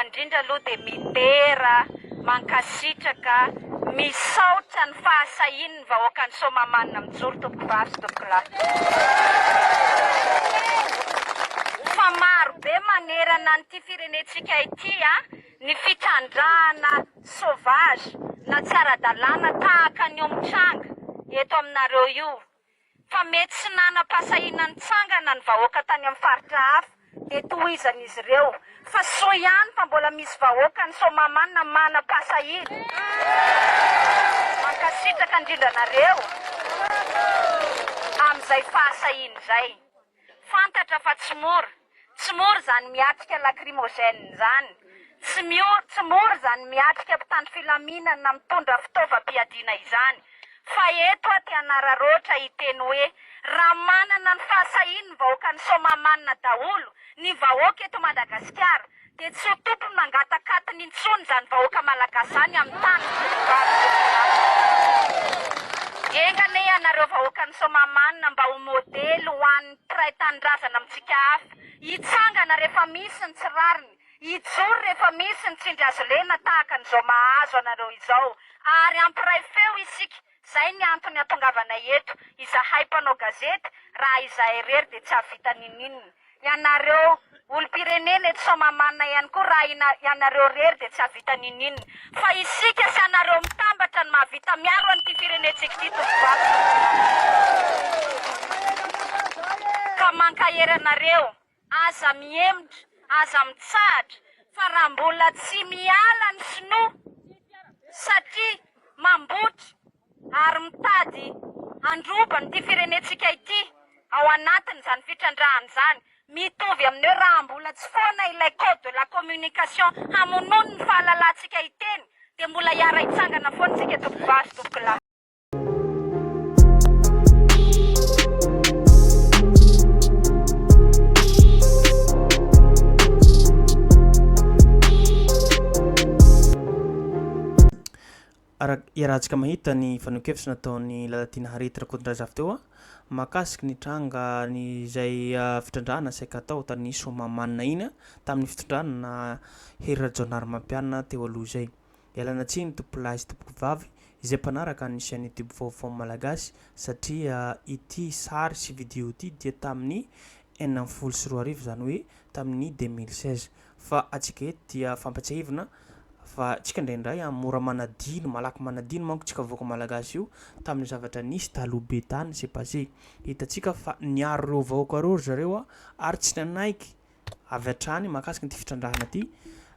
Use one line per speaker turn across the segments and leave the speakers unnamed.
indrindra aloha dia mitera, mankasitraka, misaotra ny fahasahiany vahoaka ny Somamanina mijoro tompoko vavy sy tompoko lahy. Fa maro be manerana n'ity firenetsika ity ny fitrandrahana sauvage na tsy ara-dalàna tahaka ny omitranga eto aminareo io. Fa mety sy nanam-pasahiana ny tsangana ny vahoaka tany amin'ny faritra hafa dia tohizan'izy ireo. Fa so ihany fa mbola misy vahoaka ny Somamanina manam-pasahiana. Mankasitraka indrindra nareo amin'izay fahasahiana izay. Fantatra fa tsy mora zany miatrika lacrymogène zany. Tsy mora zany miatrika mpitandro filaminana na mitondra fitaovam-piadiana izany. Fa eto aty Anararaotra hiteny hoe raha manana ny fahasahiana ny vahoaka ny Somamanina daholo ny vahoaka eto Madagasikara dia tsy ho tompony mangatakatiny intsony zany vahoaka malagasy zany amin'ny tany. Engane ianareo vahoaka ny Somamanina mba ho modely ho an'ny mpiray tanindrazana amintsika hafa. Hitsangana rehefa misy ny tsirariny, hijoro rehefa misy ny tsindry azo lena tahaka an'izao mahazo anareo izao. Ary ampiray feo isika. Zay ny antony atongavanay eto, izahay mpanao gazety, raha izahay rery dia tsy havita nininina. Ianareo olom-pirenena eto Somamanina ihany koa raha ianareo rery dia tsy havita nininina. Fa isika sy anareo mitambatra ny mahavita miaro an'ity firenetsika ity tompoko. Ka mankahery anareo, aza miemotra, aza mitsahatra, fa raha mbola tsy miala ny sinoa satria mambotra ary mitady androba n'ity firenetsika ity ao anatiny zany fitrandrahana zany, mitovy amin'io raha mbola tsy foana ilay code de la communication hamonoany ny fahalalantsika iteny dia mbola hiara hitsangana foana tsika tompoko vavy tompoko lahy.
Iarahantsika mahita ny fanokefitra nataon'ny Lalatiana Harety Rakotondrazafy teo mahakasiky ny tranga ny izay fitrandrahana saika tao tany Somamanina iny tamin'ny fitrandrahana Hery Rajaonarimampianina teo aloha izay. Ialana tsiny tompoko lahy sy tompoko vavy izay mpanaraka ny chaîne YouTube Vaovao Malagasy satria ity sary sy vidéo ity dia tamin'ny 2024 zany hoe tamin'ny 2016. Fa atsika eto dia fampatsiahivana fa tsika indraindray mora manadino, malaky manadino manko tsika vahoaka malagasy io tamin'ny zavatra nisy taloha be tany c'est passé. Hitantsika fa niaro reo vahoaka reo zareo ary tsy nanaiky avy hatrany mahakasiky ny fitrandrahana ty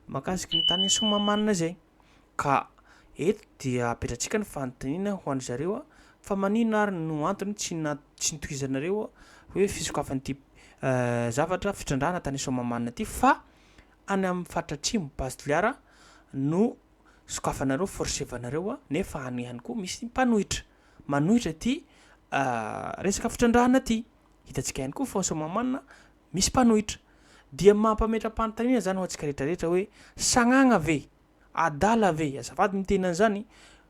mahakasiky ny tany Somamanina zay. Ka eto dia apetratsika ny fanontaniana ho an'ny zareo fa manino ary no antony tsy nitohizanareo hoe fisokafan'ity zavatra fitrandrahana tany Somamanina ty fa any amin'ny faritra atsimo Bastoliara no sokafanareo forsevanareo nefa any ihany koa misy mpanohitra manohitra ty resaka fitrandrahana ty. Hitantsika ihany koa fa Somamanina misy mpanohitra dia mampametra-panontaniana zany ho antsika rehetrarehetra hoe sagnagna ve, adala ve, azafady miteny an'izany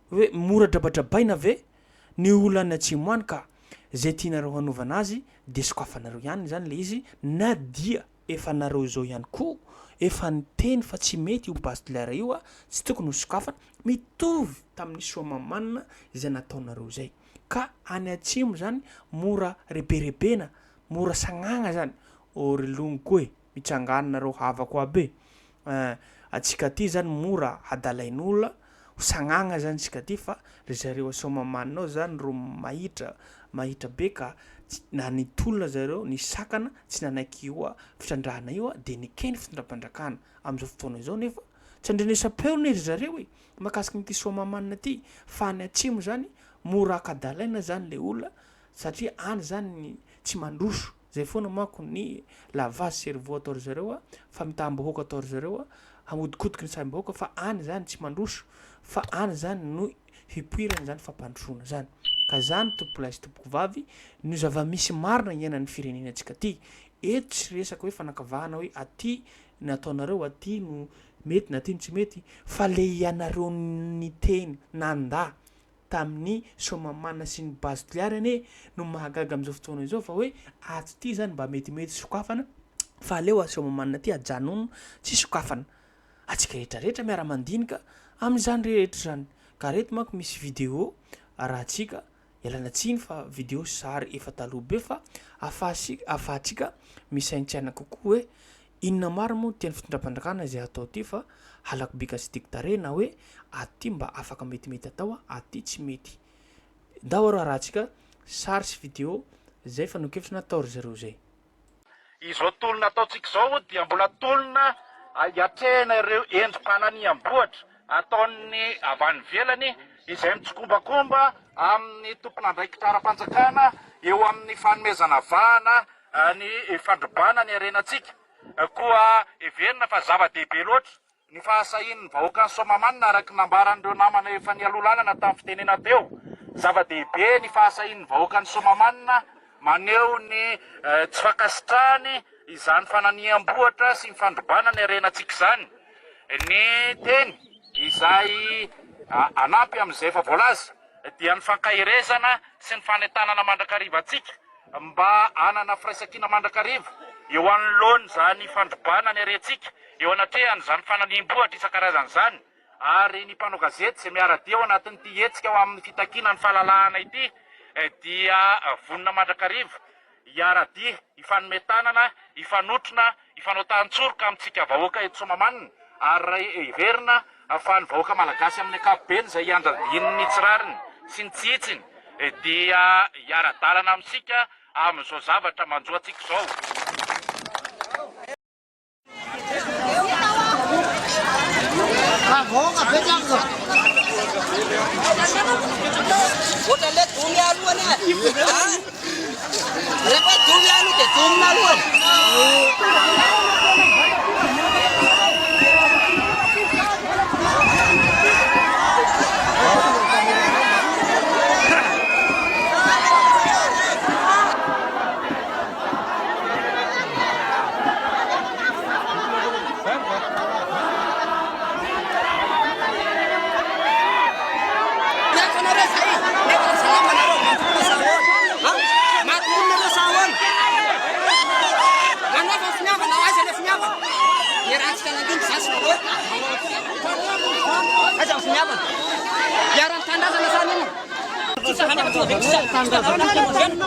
hoe mora drabadrabaina ve ny olana atsimo any ka zay tianareo hanovana azy dia sokafanareo ihany zany le izy na dia efa nareo zao ihany koa efa niteny fa tsy mety io Bastoliara io tsy tokony ho sokafana mitovy tamin'ny Somamanina izay nataonareo zay. Ka any atsimo zany mora reberebena, mora sagnagna zany orelongo koa mitsangananareo havako aby atsika ty zany mora hadalain'olona sagnagna zany tsika ty fa ry zareo Somamanina ao zany ro mahitra be ka na nitolona zareo ny sakana tsy nanaiky io fitrandrahana io dia nikeny fitondram-pandrakana amin'izao fotoana izao nefa tsy andrenesam-peona izy zareo mahakasiky n'ity Somamanina ty fa ny atsimo zany mora akadalaina zany le olona satria any zany tsy mandroso zay foana manko ny lavage cerveau atao ry zareo fa mitam-bahoaka atao ry zareo hamodikotiky ny sambahoaka fa any zany tsy mandroso fa any zany no hipoirany zany fampandrosona zany. Ka zany tompoko lahy sy tompoko vavy no zava-misy marina iainan'ny firenenantsika ty. Eto tsy resaka hoe fanakavahana hoe aty nataonareo aty no mety na aty no tsy mety fa le ianareo niteny nandà tamin'ny Somamanina sy ny Bastoliara ane no mahagaga amin'izao fotoana izao fa hoe aty ty zany mba metimety sokafana fa aleo Somamanina ty ajanono tsy sokafana. atsika rehetrarehetra miara-mandinika amin'izany rehetra zany ka reto manko misy vidéo rahantsika ialana tsiny fa vidéo sary efa taloha be fa afahantsika misaintsaina kokoa hoe inona maro moa tian'ny fitondram-panjakana zay atao ty fa halako bika sy diktare na hoe aty mba afaka metimety atao aty tsy mety ndao rahantsika sary sy vidéo zay fa nokefitra natao ry zareo zay
izao tolona ataontsika zao dia mbola tolona iatrehana ireo endrim-pananiam-bohatra ataony avy any ivelany izay mitsokombakomba amin'ny tompon'andraikitra ara-panjakana eo amin'ny fanomezana vahana ny fandrobana ny arenantsika koa everina fa zava-dehibe loatra ny fahasahin'ny vahoaka ny Somamanina araka nambaran'ireo namana efa nialolanana tamin'ny fitenena teo zava-dehibe ny fahasahin'ny vahoaka ny Somamanina maneho ny tsy fakasitrahany izany fananiam-bohatra sy ny fandrobana ny arenantsika zany ny teny izay anampy amin'izay efa voalaza dia ny fankahirezana sy ny fanentanana mandrakariva atsika mba anana firaisankina mandrakariva eo anoloany zany fandrobana ny arentsika eo anatrehany zany fananiam-bohatra isan-karazany zany ary ny mpanao gazety zay miaradia ao anatin'ity hetsika ao amin'ny fitakina ny fahalalahana ity dia vonina mandrakariva hiaradia ifanometanana ifanotrona ifanotan-tsoroka amintsika vahoaka eto Somamanina ary iverina fa ny vahoaka malagasy amin'ny ankapobeny zay iandradiany tsirariny sy ny tsitsiny dia hiara-dalana amintsika amin'izao zavatra manjoantsika zao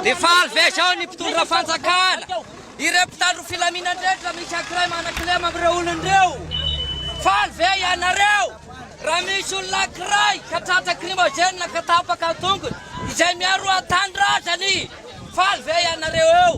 Defaly vezao ny mpitondra fanjakana ireo mpitandro filaminandretra misy ankiray manakilema amin'ireo olon'ireo faly ve ianareo raha misy olona ankiray ka tratakrimogena ka tapaka tongony izay miaro atandrazany faly ve ianareo eo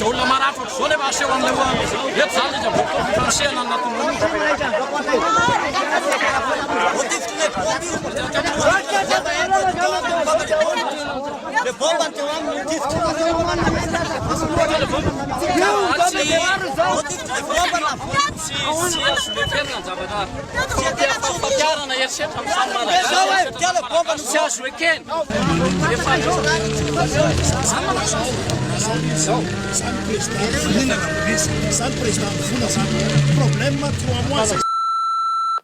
olona marafo ohatr'izao lefa aseho amin'ilay eto zany izy avao fansehana fampiarana erisetra amin'ny malagasy tsy azo ekeny
Samy président volana samy président volana samy problème 3 mois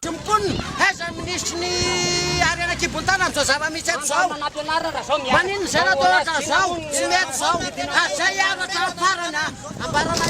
Timpunni aiza ministry ny arena kibontana amin'izao zava-misy eto zao maninona zay natao zao tsy mety zao azay afaka afarana ambarana